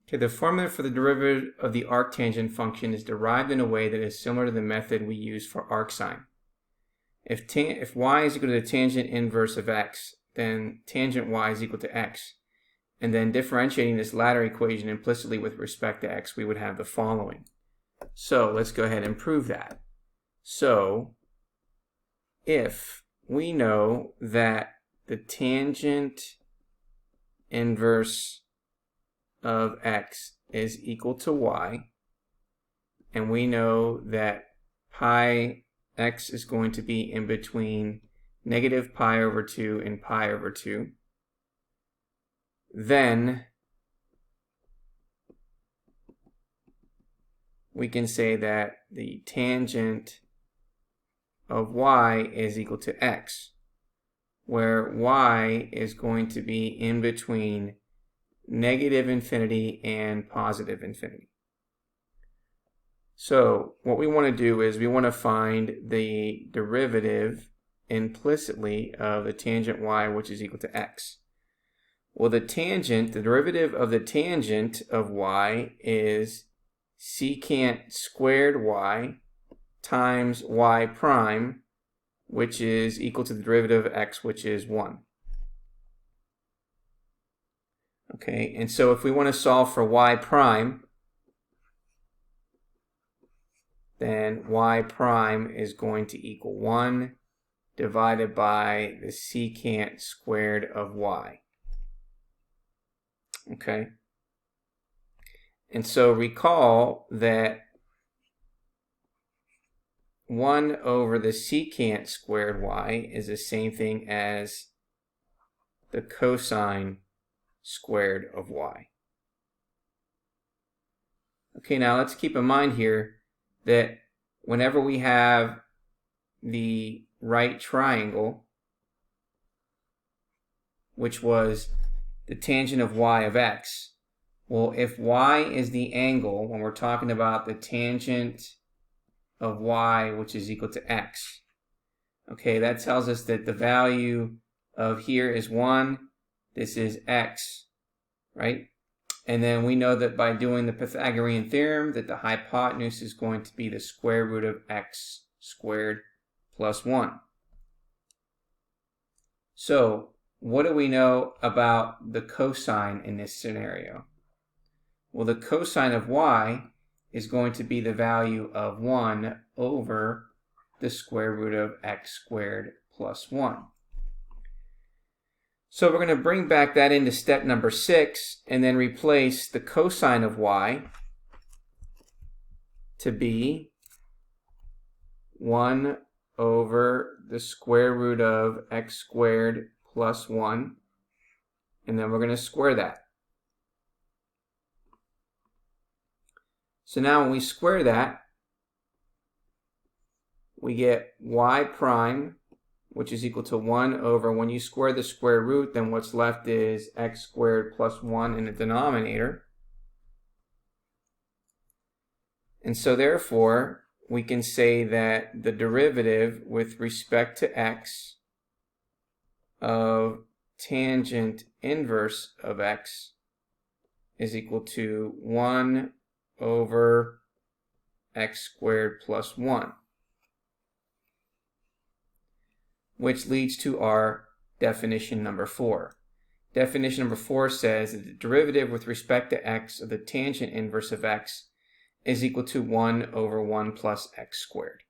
Okay, the formula for the derivative of the arctangent function is derived in a way that is similar to the method we use for arcsine. If y is equal to the tangent inverse of x, then tangent y is equal to x. And then differentiating this latter equation implicitly with respect to x, we would have the following. So let's go ahead and prove that. So if we know that the tangent inverse of x is equal to y, and we know that pi x is going to be in between negative pi over 2 and pi over 2, then we can say that the tangent of y is equal to x, where y is going to be in between negative infinity and positive infinity. So what we want to do is we want to find the derivative implicitly of the tangent y, which is equal to x. Well, the derivative of the tangent of y is secant squared y times y prime, which is equal to the derivative of x, which is 1. Okay, and so if we want to solve for y prime, then y prime is going to equal 1 divided by the secant squared of y. Okay, and so recall that 1 over the secant squared y is the same thing as the cosine squared of y. Okay, now let's keep in mind here that whenever we have the right triangle, which was the tangent of y of x, well, if y is the angle, when we're talking about the tangent of y, which is equal to x, okay, that tells us that the value of here is 1, this is x, right? And then we know that by doing the Pythagorean theorem that the hypotenuse is going to be the square root of x squared plus 1. So what do we know about the cosine in this scenario? Well, the cosine of y is going to be the value of 1 over the square root of x squared plus 1. So we're going to bring back that into step number 6 and then replace the cosine of y to be 1 over the square root of x squared plus 1, and then we're going to square that. So now when we square that, we get y prime, which is equal to 1 over, when you square the square root, then what's left is x squared plus 1 in the denominator. And so therefore, we can say that the derivative with respect to x of tangent inverse of x is equal to 1 over x squared plus 1. Which leads to our definition number 4. Definition number 4 says that the derivative with respect to x of the tangent inverse of x is equal to 1 over 1 plus x squared.